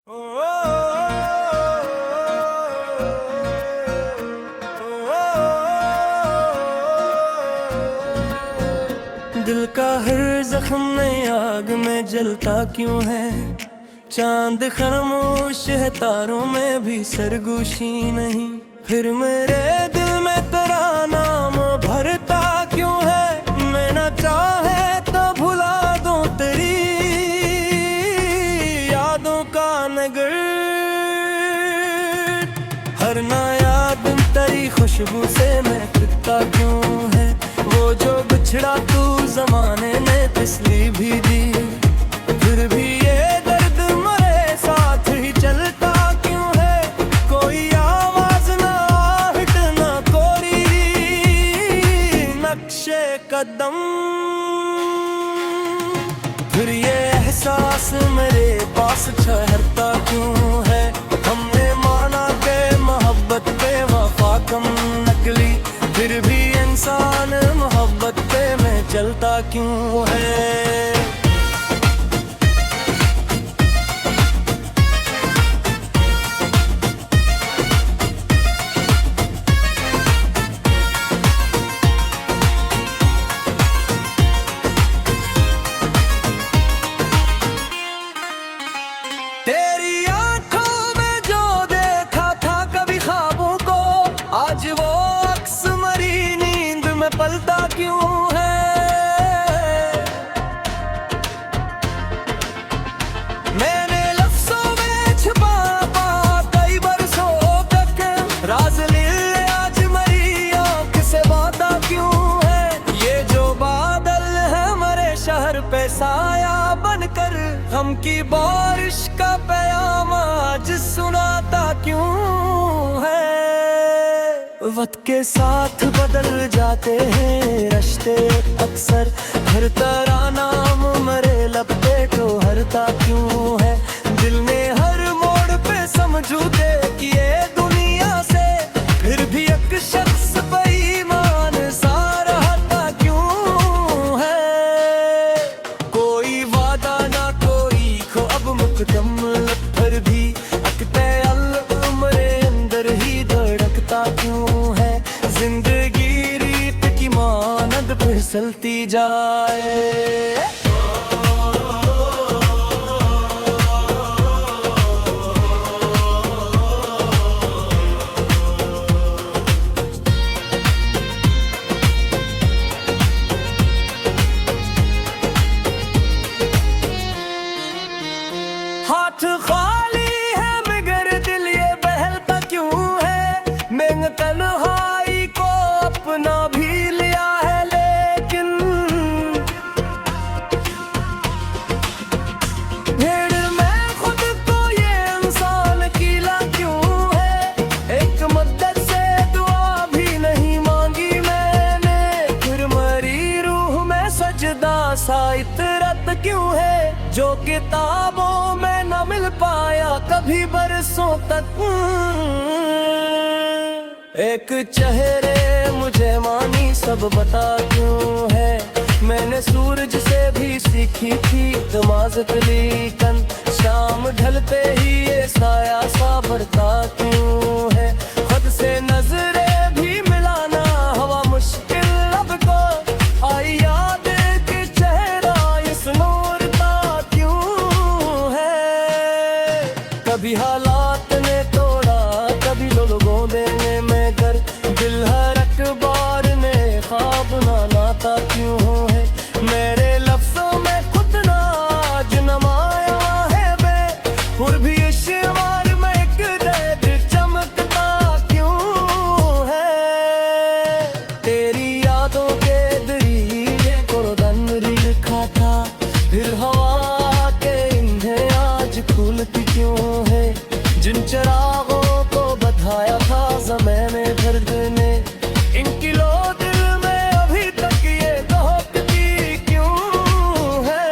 दिल का हर जख्म नई आग में जलता क्यों है। चांद खामोश है, तारों में भी सरगोशी नहीं। फिर मेरे दिल में तेरा नाम भरता क्यों है। मैं ना चाहे तो भुला दूं तेरी यादों का नगर। हर नया दिन तेरी खुशबू से महकता क्यों है। वो जो बिछड़ा तू जमाने ने तसली भी दी, फिर भी ये दर्द मेरे साथ ही चलता क्यों है। कोई आवाज ना आहट ना कोरी नक्शे कदम। फिर ये एहसास मेरे पास ठहरता क्यों है। हमने माना के मोहब्बत बेवफा कम नकली, फिर भी इंसान मोहब्बत पे मैं चलता क्यों है। तेरी आंखों में जो देखा था कभी ख्वाबों को, आज वो अक्स मरी नींद में पलता क्यों है। मैंने लफ्ज़ों में छुपा कई बरसों तक राज लिए, आज मरी आँख से बाता क्यों है। ये जो बादल है हमारे शहर पे साया बनकर, हम की बारिश का पैगाम आज सुनाता क्यों है। वक्त के साथ बदल जाते हैं रिश्ते अक्सर, हर तरह नाम मरे लब पे तो हरता क्यों है। दिल ने हर मोड़ पे समझौते किए दुनिया से, फिर भी एक शख्स बेईमान सा रहता क्यों है। कोई वादा ना कोई खो अब मुकदम, फिर भी अकते उम्रे अंदर ही धड़कता क्यों है। जिंदगी रीत की मानद फिसलती जाए। हाथ खाली है मगर दिल ये बहलता क्यों है। मैंने तन्हाई को अपना भी लिया है, लेकिन भीड़ में खुद को ये इंसान कीला क्यों है। एक मुद्दत से दुआ भी नहीं मांगी मैंने, फिर मरी रूह में सजदा सा इतरत क्यों है। जो किताबों में न मिल पाया कभी बरसों तक, एक चेहरे मुझे मानी सब बता क्यों है। मैंने सूरज से भी सीखी थी तमाज़त, लेकिन शाम ढलते ही ये साया सा बढ़ता क्यों है। खुद से नजरे भी मिलाना हवा मुश्किल अब को, आई याद कि चेहरा इस नूरता क्यों है। कभी हालात ने तोड़ा कभी लोगों देने में कर, दिल हर अखबार ने ख्वाब ना लाता क्यों है। मेरे लफ्ज़ों में खुद ना आज नमाया है बे, फिर भी इश्क़ में एक दर्द चमकता क्यों है। तेरी यादों के दरिए को दंदरी लिखा था, फिर हवा के इंधे आज खुलती क्यों है। जिन चिरागों को बधाया था ज़माने दर्द ने, इनकी लो दिल में अभी तक ये दहकती क्यों है।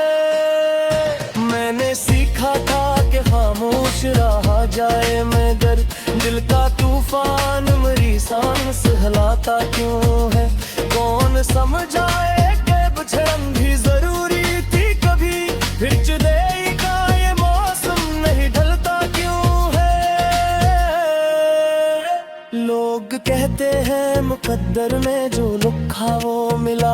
मैंने सीखा था कि खामोश रहा जाए मगर, दिल का तूफान मेरी सांस सहलाता क्यों है। कौन समझाए कि बिछड़न भी जरूरी थी कभी, फिर जुदाई का ये मौसम नहीं ढलता मुकद्दर में जो लिखा वो मिला।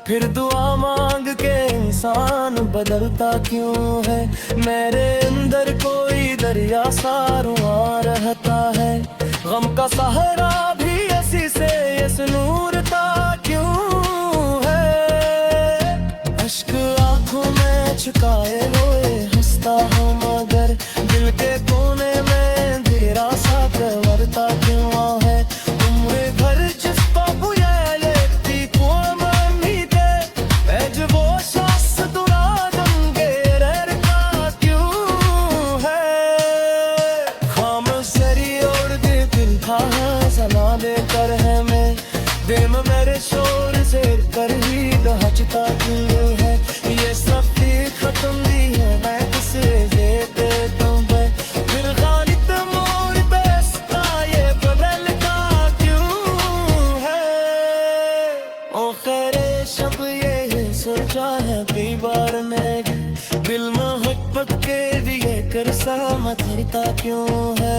फिर दुआ मांग के इंसान बदलता क्यों है? मेरे अंदर कोई दरिया सा रुआ रहता है। गम का सहारा भी ऐसी से इस नूरता क्यों है? अश्क आंखों में छुपाए रोए हंसता हूँ, मगर दिल के कोने में अंधेरा सा करवरता क्यों है? उम्र भर जिस बाबू ये लेती कुआं मीते एज वो शास दुरा दंगे रहता क्यों है? खाम सरी और दिल था सना देकर है मैं दिल मेरे शोर से कर ही दहचता क्यों है? ये सब खत्म दी है मैं किसे देते तुम्हें दिल गालिब मोर बेस्ता ये बदलता क्यों है? ओ खैरे शब ये सोचा है कई बार मैंने दिल मोहब्बत के लिए कर सा मथरता क्यों है?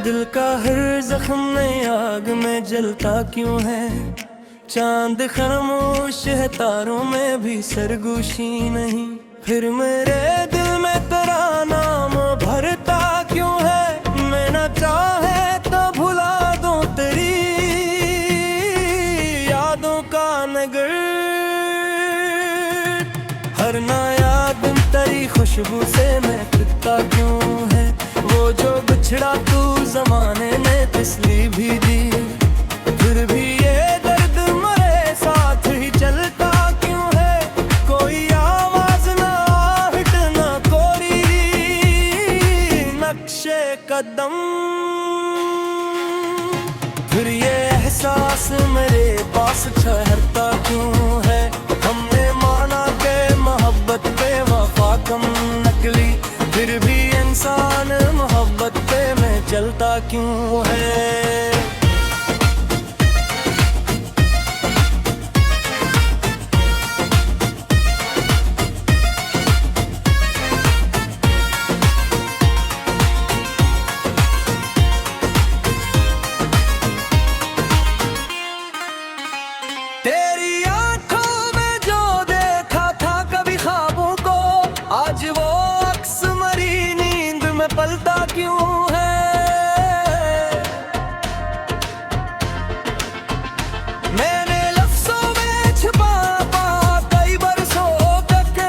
दिल का हर जख्म नई आग में जलता क्यों है? चांद खामोश है तारों में भी सरगोशी नहीं। फिर मेरे दिल में तेरा नाम भरता क्यों है? मैं ना चाहे तो भुला दूं तेरी यादों का नगर। हर नया दिन तेरी खुशबू से महकता क्यों है? वो जो बिछड़ा तू जमाने ने तसली भी दी, फिर भी ये दर्द मेरे साथ ही चलता क्यों है? कोई आवाज ना आहट ना कोरी नक्शे कदम, फिर ये एहसास मेरे पास ठहरता क्यों है? हमने माना के मोहब्बत पे वफा कम नकली, फिर भी इंसान मोहब्बत पे मैं चलता क्यों है? तेरी आंखों में जो देखा था कभी ख्वाबों को, आज वो अक्स मरी नींद में पलता क्यों है? मैंने लफ्जों में छिपा पा कई बरसों तक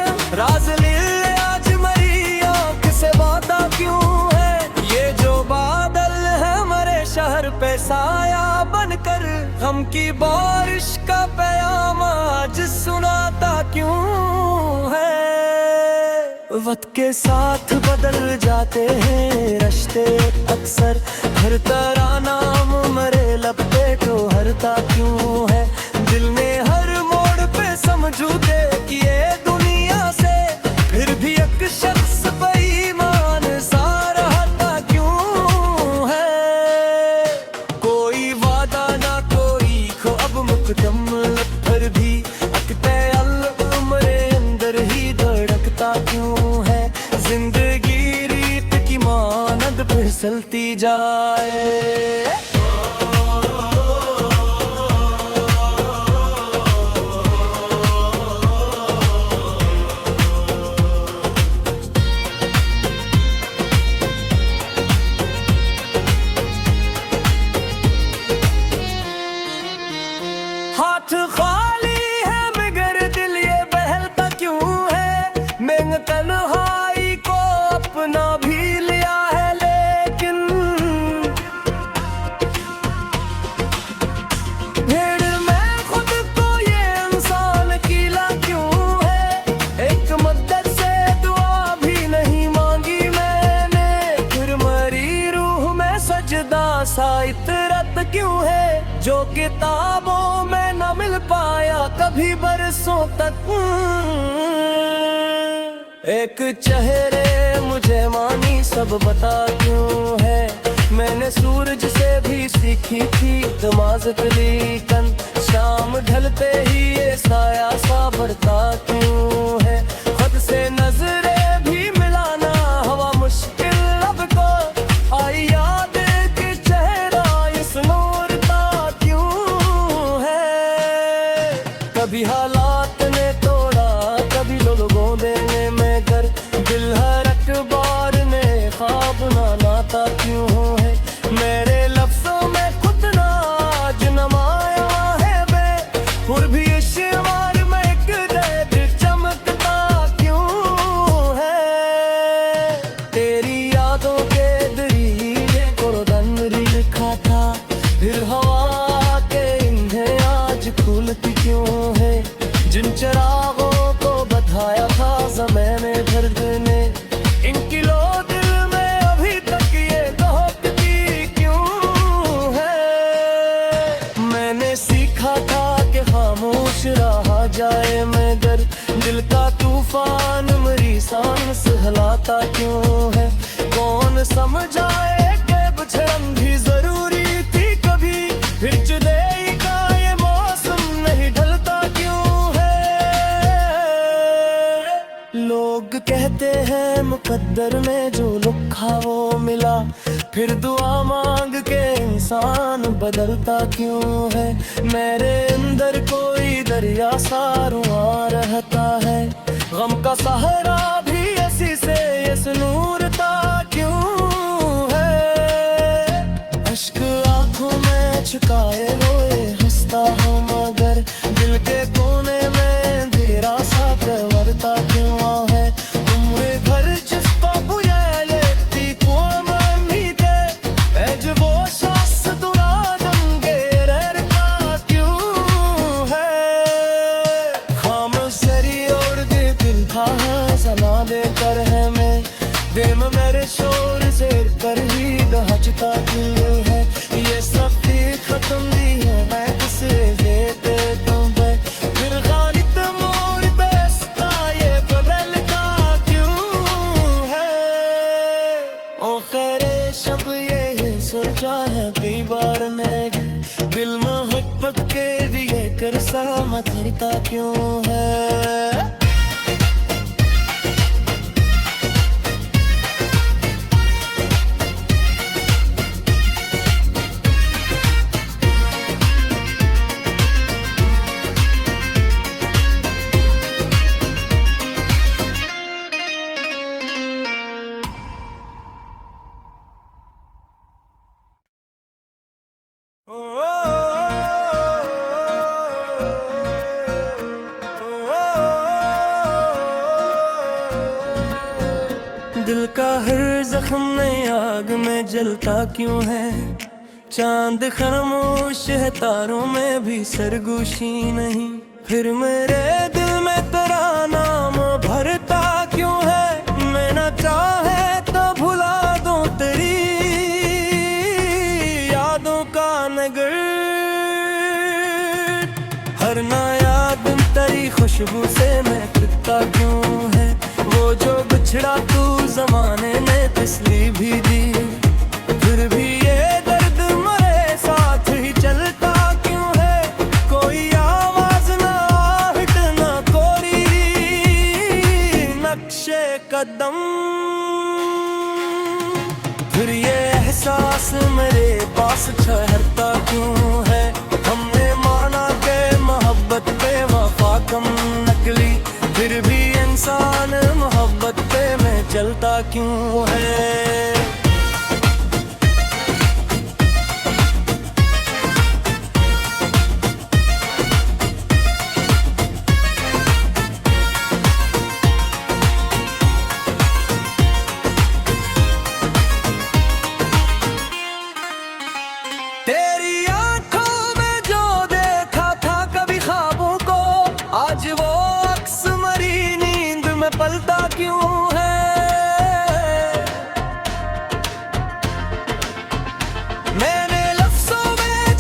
राज लिल आज मरी आंख से बाता क्यों है? ये जो बादल है हमारे शहर पे साया बनकर हम की बारिश का पैगाम आज सुनाता क्यों है? वक्त के साथ बदल जाते हैं रिश्ते अक्सर, हर तरह नाम मरे लब पे तो हरता क्यों है? दिल ने हर मोड़ पे समझौते किए दुनिया से, फिर भी एक शख्स बेईमान सा रहता क्यों है? कोई वादा ना कोई खो अब मुकदम फिर भी अकते उम्र अंदर ही धड़कता क्यों है? जिंदगी रीत की मानद फिसलती जाए। हाथ खाली है मगर दिल ये बहलता क्यों है? मैंने तन्हाई को अपना भी लिया है, लेकिन क्यों है जो किताबों में न मिल पाया कभी बरसों तक। एक चेहरे मुझे मानी सब बता क्यों है, मैंने सूरज से भी सीखी थी तमाज़त लेकिन शाम ढलते ही ये साया सा बढ़ता क्यों है। खुद से नजरें भी मिलाना हवा मुश्किल अब को आई याद कि चेहरा इस नूरता क्यों है। कभी हालात ने तोड़ा कभी लोगों देने में कर, दिल हर अखबार ने ख्वाब ना नाता क्यों है। मेरे लफ्ज़ों में खुद ना आज नमाया है बे, और भी इश्क़ में एक दर्द चमकता क्यों है। तेरी यादों के दरिए को रंग लिखा था, फिर हवा के इन्हें आज खुलती क्यों है। जिन चरागों को बताया था ज़माने दर्द ने, इनकी लो दिल में अभी तक ये दहकती क्यों है। मैंने सीखा था कि खामोश रहा जाए मगर दिल का तूफान मेरी सांस सहलाता क्यों है। कौन समझाए कि बचड़न भी जरूरी थी कभी, फिर जुदाई का ये मौसम नहीं ढलता क्यों है। लोग कहते हैं मुकद्दर में जो लिखा वो मिला, फिर दुआ मांग के इंसान बदलता क्यों है। मेरे अंदर कोई दरिया सा रुआ रहता है, गम का सहारा भी ऐसी से इस नूरता क्यों है। अश्क आंखों में छुपाए हुए हंसता हूँ मगर दिल के कोने में अंधेरा सा करवरता क्यों है। उम्र भर जिस पर ये लेती कुआं में थे, एज वो सांस दुरा दंगे रहता क्यों है। खामोशी और दिल था सना देकर है मैं, दिल मेरे शोर से कर ही दहचता क्यों है। ये सब खत्म दी है मैं किसे देते तुम पे, फिर गालिब मोर बेस्ता ये बदलता क्यों है। ओ खैरे शब ये सोचा है कई बार मैं, दिल मोहब्बत के लिए कर सा मथरता क्यों है। दिल का हर जख्म नई आग में जलता क्यों है। चांद खामोश है तारों में भी सरगोशी नहीं, फिर मेरे दिल में तेरा नाम भरता क्यों है। मैं ना चाहे तो भुला दूं तेरी यादों का नगर, हर नया दिन तेरी खुशबू से महकता क्यों है। वो जो बिछड़ा तू जमाने ने तसली भी दी, फिर भी ये दर्द मेरे साथ ही चलता क्यों है। कोई आवाज ना आहट ना कोई नक्शे कदम, फिर ये एहसास मेरे पास ठहरता क्यों है। हमने माना के मोहब्बत पे वफा कम नकली, फिर भी इंसान मोहब्बत पे मैं चलता क्यों है। तेरी आंखों में जो देखा था कभी ख्वाबों को, आज वो अक्स मरी नींद में पलता क्यों है। मैंने लफ्ज़ों में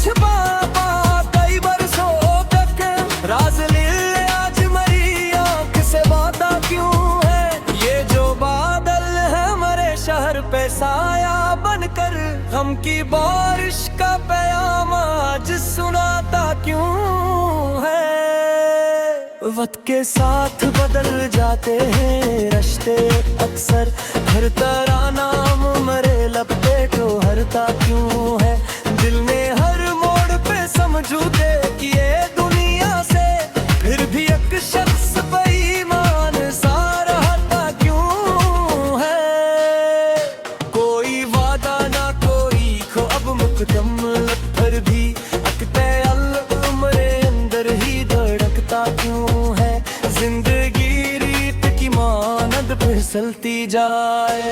गम की बारिश का पैगाम आज सुनाता क्यों है। वक्त के साथ बदल जाते हैं रिश्ते अक्सर, हर तरह नाम मरे लब पे ठोहरता क्यों है। दिल ने हर मोड़ पे समझौते किए दुनिया से, फिर भी एक शख्स बेईमान सा रहता क्यों है। कोई वादा ना कोई ख्वाब मुकदम फिर भी अकते उम्र अंदर ही धड़कता क्यों है। जिंदगी रीत की मानद फिसलती जाए।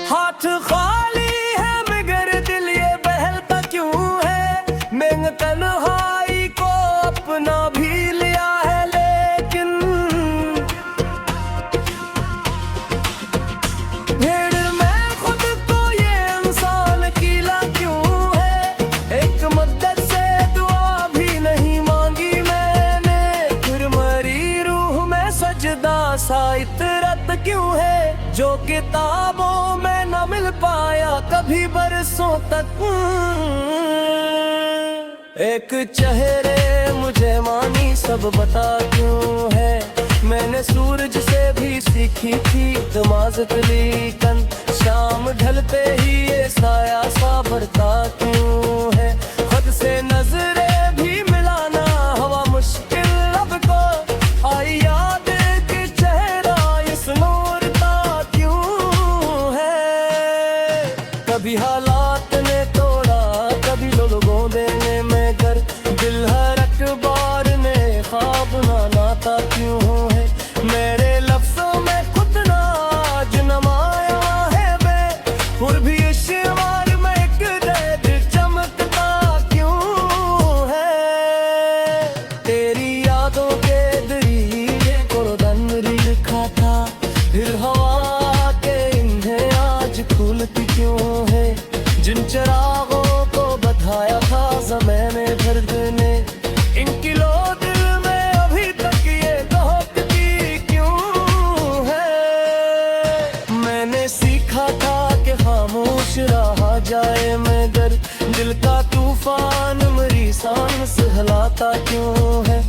हाथ खाली है मगर दिल ये बहलता क्यों है। मैंने तन्हाई को अपना भी लिया है, लेकिन भीड़ में खुद को ये इंसान कीला क्यों है। एक मदद से दुआ भी नहीं मांगी मैंने, फिर मरी रूह में सजदा सा इतरत क्यों है। जो किताबों में न मिल पाया कभी बरसों तक, एक चेहरे मुझे मानी सब बता क्यों है। मैंने सूरज से भी सीखी थी तमाज़त, लेकिन शाम ढलते ही ये साया सा बढ़ता क्यों है। खुद से नजरें भी मिलाना हवा मुश्किल लब को आई याद के चेहरा इस नूरता क्यों है। कभी हालात ने तोड़ा कभी लोगों देने में कर, दिल हर अखबार ने ख्वाब ना नाता क्यों है। मेरे लफ्जों में खुद ना आज नमाया है बे, फिर भी इश्क़ में एक दर्द चमकता क्यों है। तेरी यादों के दरिए को दंदरी लिखा था, फिर हवा के इन्हें आज खुलती क्यों है। जिन चरागों को बताया था ज़माने दर्द ने, इनकी लो दिल में अभी तक ये दहकती क्यों है। मैंने सीखा था कि खामोश रहा जाए मगर दिल का तूफान मेरी सांस हिलाता क्यों है।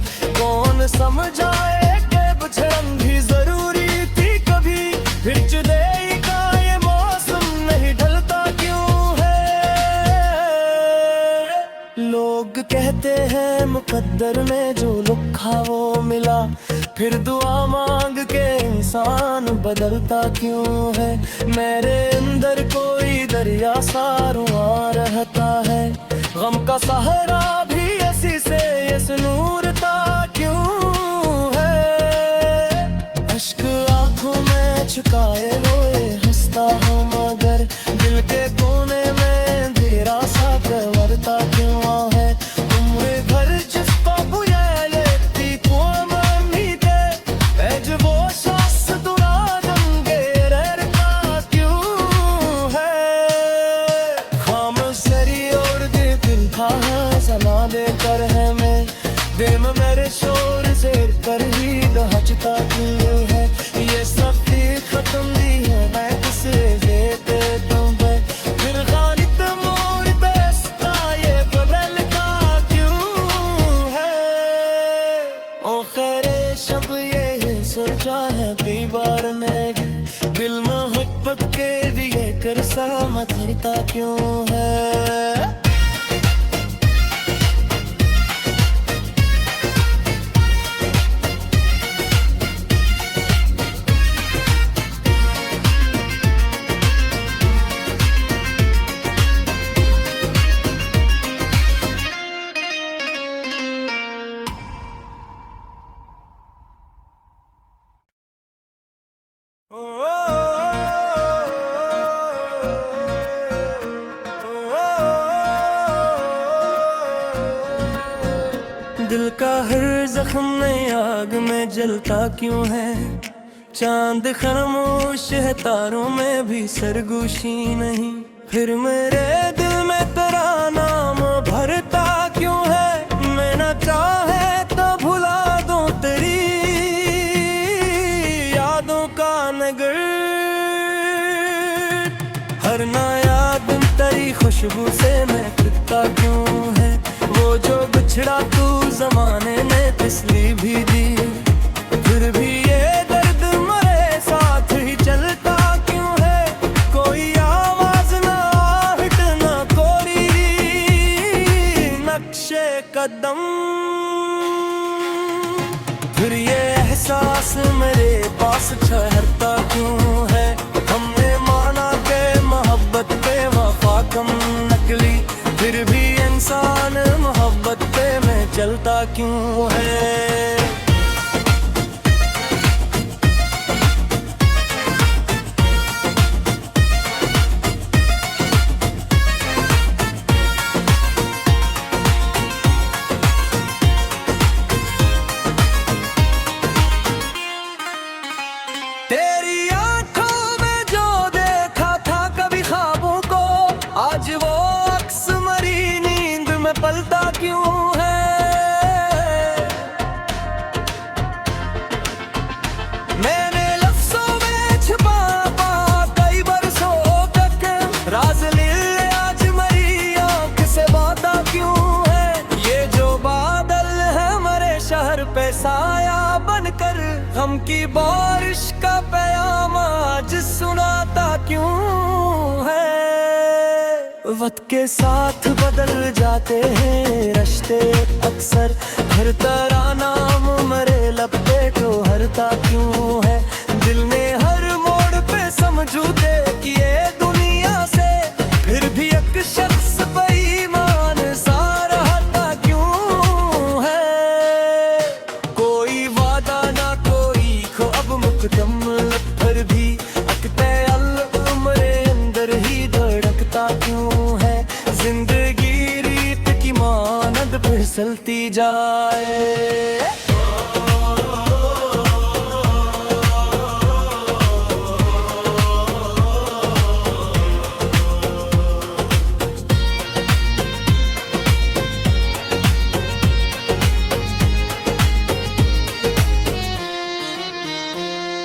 कौन समझाए कि बचड़न भी जरूरी थी कभी, फिर जुदाई का ये मौसम नहीं ढलता क्यों है। लोग कहते हैं मुकद्दर में जो लिखा वो मिला, फिर दुआ मांग के इंसान बदलता क्यों है। मेरे अंदर कोई दरिया सा रुआ रहता है, गम का सहारा भी ऐसी से ये नूरता क्यों है। अश्क आंखों में छुपाए रोए हंसता हूँ मगर दिल के कोने में अंधेरा सा करवरता क्यों है। उम्र भर जिसको बुझे लेती कुआं मीठे, ऐज वो सांस दुरा दंगे रहता क्यों है। खाम सरी और दिल था सना देकर है मैं, दिल मेरे शोर से कर ही दहचता क्यों है। ये सब खत्म दी है मैं किसे देते तुम पे, फिर गालिब मोर बेस्ता ये बदलता क्यों है। ओ खैरे शब ये सोचा है कई बार मैं, दिल मोहब्बत के दिए कर सा मथरता क्यों है। दिल का हर जख्म नई आग में जलता क्यों है। चांद खामोश है, तारों में भी सरगोशी नहीं। फिर मेरे दिल में तेरा नाम भरता क्यों है? मैं न चाहे तो भुला दूं तेरी यादों का नगर। हर नया दिन तेरी खुशबू से महकता क्यों है? वो जो बिछड़ा तू जमाने ने तसली भी दी, फिर भी ये दर्द मेरे साथ ही चलता क्यों है? कोई आवाज ना आहट ना कोरी नक्शे कदम। फिर ये एहसास मेरे पास ठहरता क्यों है? हमने माना के मोहब्बत पे वफा कम नकली, फिर भी इंसान मोहब्बत पे मैं चलता क्यों है? तेरी आंखों में जो देखा था कभी ख्वाबों को, आज वो अक्स मरी नींद में पलता क्यों है? मैंने लफ्जों में छिपा कई बरसों तक राज लिल आज मरी आंख से बाता क्यों है? ये जो बादल है मरे शहर पे साया बनकर, हम की बारिश का पैगाम आज सुनाता क्यों है? वक्त के साथ बदल जाते हैं रिश्ते अक्सर, हर तरह नाम मरे लब पे तो हरता क्यों है? दिल ने हर मोड़ पे समझौते किए दुनिया से, फिर भी एक शख्स बेईमान सा रहता क्यों है? कोई वादा ना कोई खो अब मुकदम, फिर भी अकते अल उम्रे अंदर ही धड़कता क्यों है? जिंदगी रीत की मानद फिसलती जाए।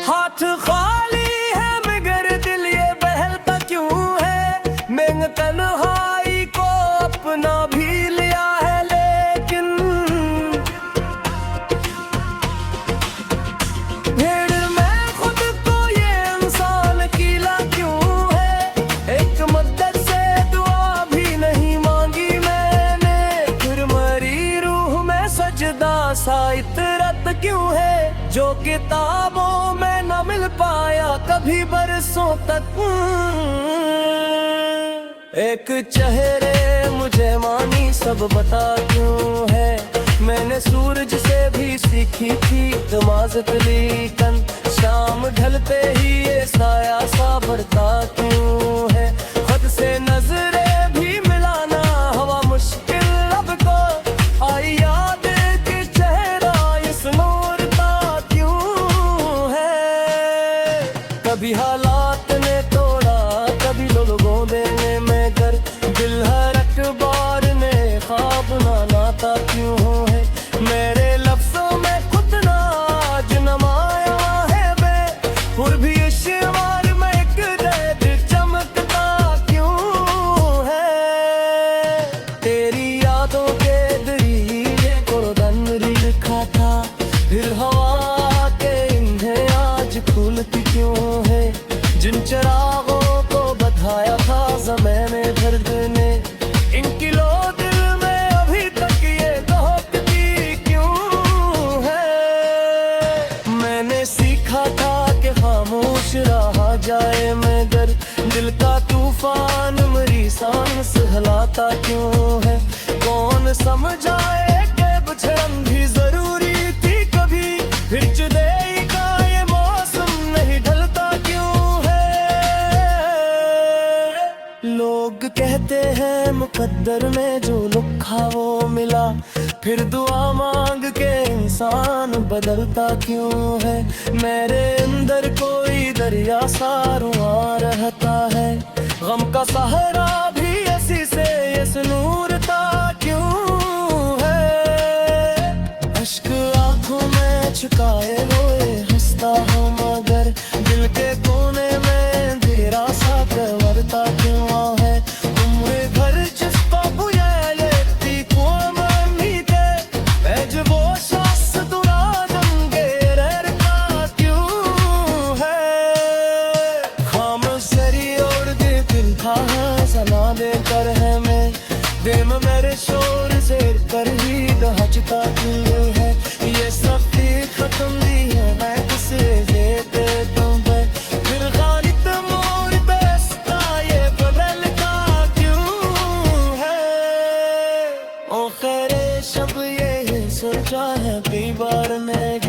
हाथ खाली है मगर दिल ये बहलता क्यों है? मैंने तन्हाई को अपना भी लिया है, लेकिन भीड़ में खुद को ये इंसान कीला क्यों है? एक मदद से दुआ भी नहीं मांगी मैंने, फिर मरी रूह में सजदा सा इतरत क्यों है? जो किताबों में न मिल पाया कभी बरसों तक। एक चेहरे मुझे मानी सब बता क्यों है? मैंने सूरज से भी सीखी थी नमाज़त, लेकिन शाम ढलते ही ये साया सा बढ़ता क्यों है? खुद से नजरें भी मिलाना हवा मुश्किल अब को आई याद के चेहरा इस नूरता क्यों है? कभी हालात ने तोड़ा कभी लोगों देने में घर, दिल हर अखबार ने ख्वाब ना नाता क्यों है? मेरे लफ्जों में खुद ना आज नमाया है बे, और भी इश्क़ में एक दर्द चमकता क्यों है? तेरी यादों के दरिए को दन लिखा था, फिर हवा के इन्हें आज खुलती क्यों है? जिन चरागों को बधाया था ज़माने दर्द ने, इनकी लो दिल में अभी तक ये दहकती क्यों है? मैंने सीखा था कि खामोश रहा जाए मगर दिल का तूफान मेरी सांस हिलाता क्यों है? कौन समझाए कि बिछड़न भी जरूरी थी कभी, फिर जुदाई का ये मौसम नहीं ढलता क्यों है? लोग कहते हैं मुकद्दर में जो लिखा वो मिला, फिर दुआ मांग के इंसान बदलता क्यों है। मेरे अंदर कोई दरिया सा रुआं रहता है, गम का सहारा भी ऐसी से ये सुनूरता क्यों है। अश्क आंखों में छुपाए रोए हंसता हूँ, मगर दिल के कोने में अंधेरा सा करवरता क्यों है। उम्र भर जिसका बुया लेती कुआं मीठे वो सांस दुरा दंगे रहता क्यों है। खामोशी और दिल था सना देकर है मैं, दिल मेरे शोर से कर ही दहचता क्यों है। ये सब खत्म दिया मैं किसे देते तुम पे, फिर गालिब मोर बेस्ता ये बदलता क्यों है। ओ खैरे शब ये सोचा है कई बार मैं,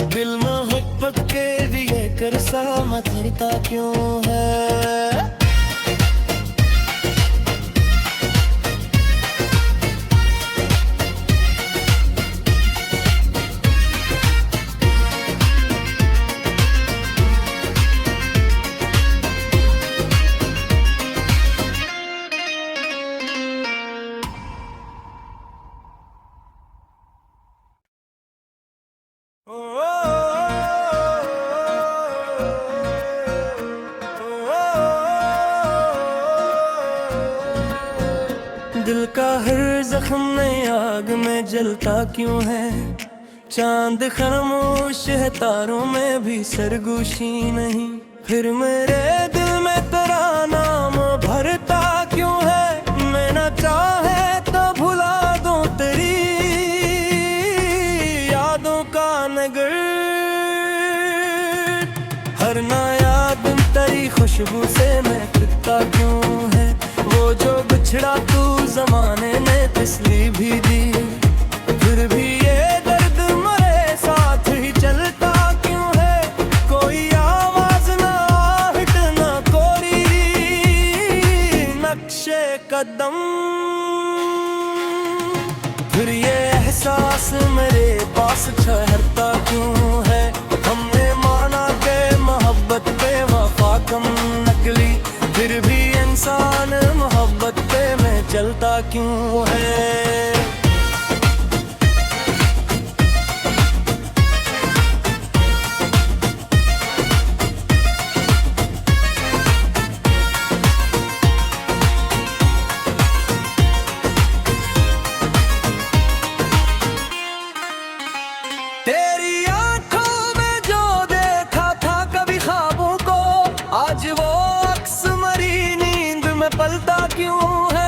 दिल मोहब्बत के लिए कर सा मरता क्यों है। दिल का हर जख्म नई आग में जलता क्यों है। चांद खामोश है तारों में भी सरगोशी नहीं, फिर मेरे दिल में तेरा नाम भरता क्यों है। मैं ना चाहे तो भुला दूं तेरी यादों का नगर, हर नया दिन तेरी खुशबू से महकता क्यों है। वो जो बिछड़ा तू जमाने ने तसली भी दी, फिर भी ये दर्द मरे साथ ही चलता क्यों है। कोई आवाज ना आहट ना कोरी नक्शे कदम, फिर ये एहसास मेरे पास ठहरता क्यों है। हमने माना के मोहब्बत पे वफा कम नकली, फिर भी इंसान मोहब्बत पे मैं चलता क्यों है। तेरी आंखों में जो देखा था कभी ख्वाबों को, आज वो अक्स मरी नींद में पलता क्यों है।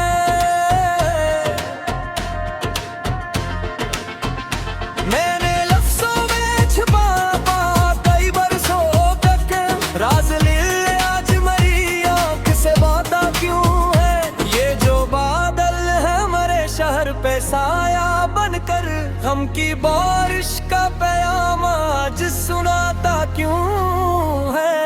मैंने लफ्ज़ों में छुपा कई बरसों तक राज ले आज मरी आँख से बाता क्यों है। ये जो बादल है मरे शहर पे साया बनकर, गम की बारिश का पैगाम आज सुनाता क्यों है।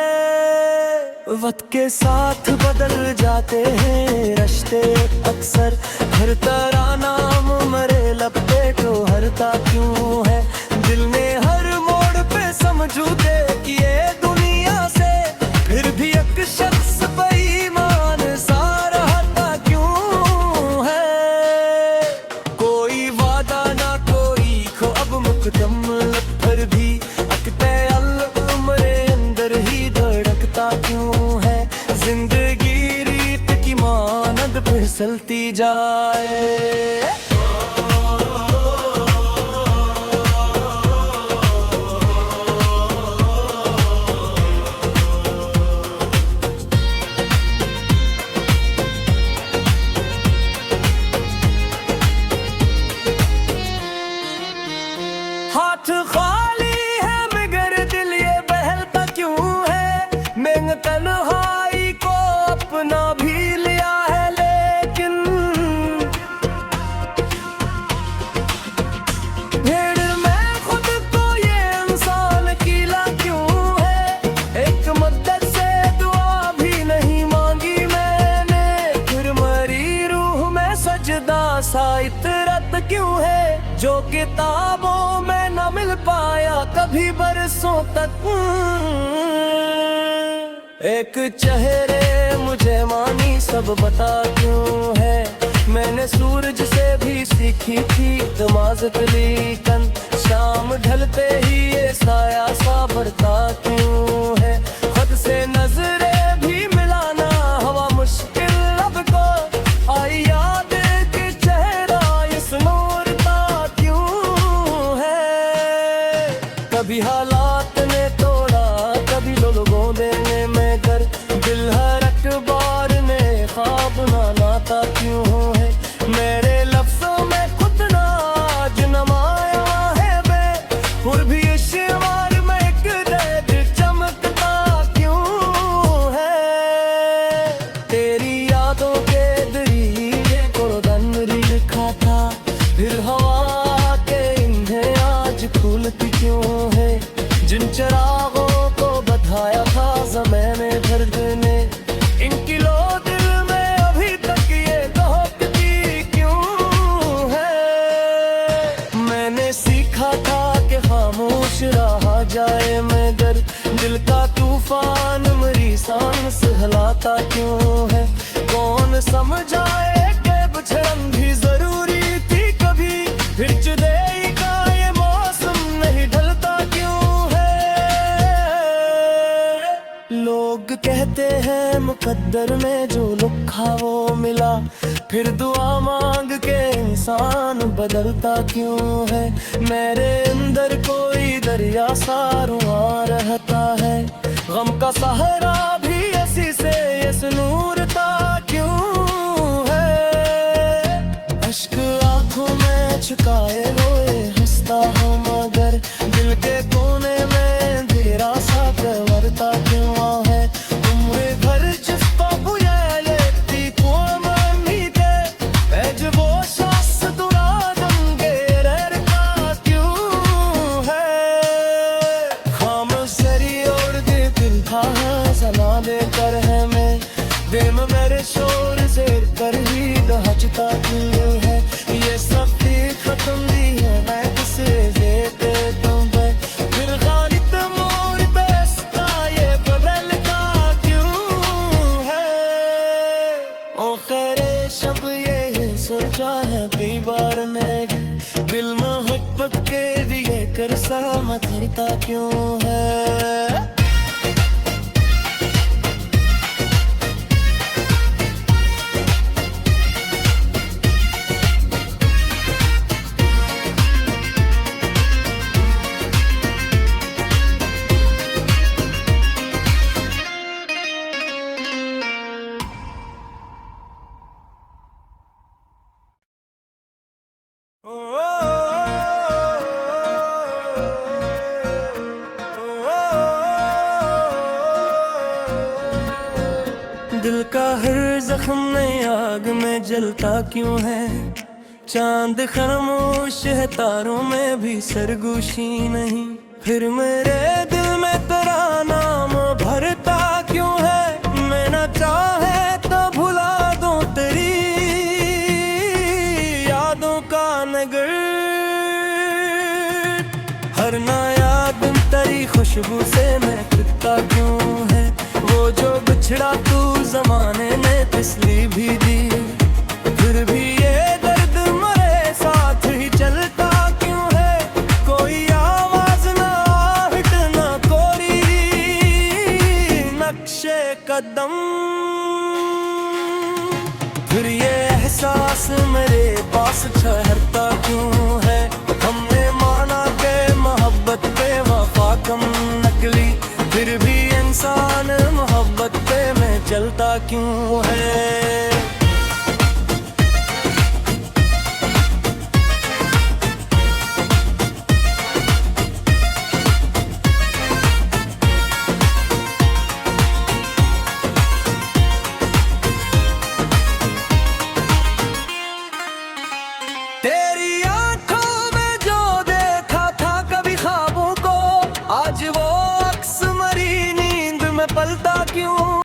वक्त के साथ बदल जाते हैं रिश्ते अक्सर, हर तरह नाम मरे लब पे तो हरता क्यों है। दिल ने हर मोड़ पे समझौते किए दुनिया से, फिर भी एक शख्स बेईमान सा रहता क्यों है। कोई वादा ना कोई खो अब मुकदम, फिर भी अकते उम्र अंदर ही धड़कता क्यों है। जिंदगी रीत की मानद फिसलती जाए। हाथ खाली है मगर दिल ये बहलता क्यों है। मैंने तन्हाई को अपना भी लिया है, लेकिन भीड़ में खुद को ये इंसान कीला क्यों है। एक मदद से दुआ भी नहीं मांगी मैंने, फिर मरी रूह में सजदा सा इतरत क्यों है। जो किताबों में न मिल कभी बरसों तक। एक चेहरे मुझे मानी सब बता क्यों है, मैंने सूरज से भी सीखी थी नमाज़ लेकिन शाम ढलते ही ये साया सा बढ़ता क्यों है। खुद से नजरें भी मिलाना हवा मुश्किल लब को, आई याद कि चेहरा इस नूरता क्यों है। कभी हालात ने तोड़ा, कभी लोगों देने में कर, दिल हर अखबार ने ख्वाब ना लाता क्यों है। मेरे लफ्ज़ों में खुद ना आज नमाया है बे, और भी इश्क़ में एक दर्द चमकता क्यों है। तेरी यादों के दरिए को दनरी लिखा था, फिर हवा के इन्हें आज खुलती क्यों है। जिन चरागों को बधाया था ज़माने दर्द ने, इनकी लो दिल में अभी तक ये दहकती क्यों है। मैंने सीखा था कि खामोश रहा जाए मगर दिल का तूफान मेरी सांस हिलाता क्यों है। कौन समझाए कि बिछड़न भी जरूरी थी कभी, फिर जुदाई का ये मौसम नहीं ढलता क्यों है। लोग कहते हैं मुकद्दर में जो लिखा वो मिला, फिर दुआ मांग के इंसान बदलता क्यों है। मेरे अंदर कोई दरिया सा रुआ रहता है, गम का सहारा भी ऐसी से ये नूरता क्यों है। अश्क आंखों में छुपाए रोए हंसता हूँ मगर दिल के कोने में अंधेरा सा गवरता क्यों है। उम्र भर जिसको बुया लेती कोमनी दे, एज वो शास दुरा दंगे रहता क्यों है। खामोशी और दिल था सना देकर है मैं, दिल मेरे शोर से कर ही दहचता क्यों है। ये सब खत्म दी है मैं किसे देते तुम पे, फिर गालिब मोर बेस्ता ये बदलता क्यों है। ओ खैरे शब ये सोचा है कई बार मैं, दिल मोहब्बत के लिए कर सा मथरता क्यों है। दिल का हर जख्म नई आग में जलता क्यों है। चांद खामोश है तारों में भी सरगोशी नहीं, फिर मेरे दिल में तेरा नाम भरता क्यों है। मैं ना चाहे तो भुला दूं तेरी यादों का नगर, हर नया दिन तेरी खुशबू से महकता क्यों है। वो जो बिछड़ा तू जमाने ने तसली भी दी, फिर भी ये दर्द मरे साथ ही चलता क्यों है। कोई आवाज ना आहट ना कोरी नक्शे कदम, फिर ये एहसास मेरे पास ठहरता क्यों है। हमने माना के मोहब्बत पे वफा कम नकली, फिर भी इंसान मोहब्बत पे मैं चलता क्यों है। तेरी आंखों में जो देखा था कभी ख्वाबों को, आज वो अक्स मरी नींद में पलता क्यों।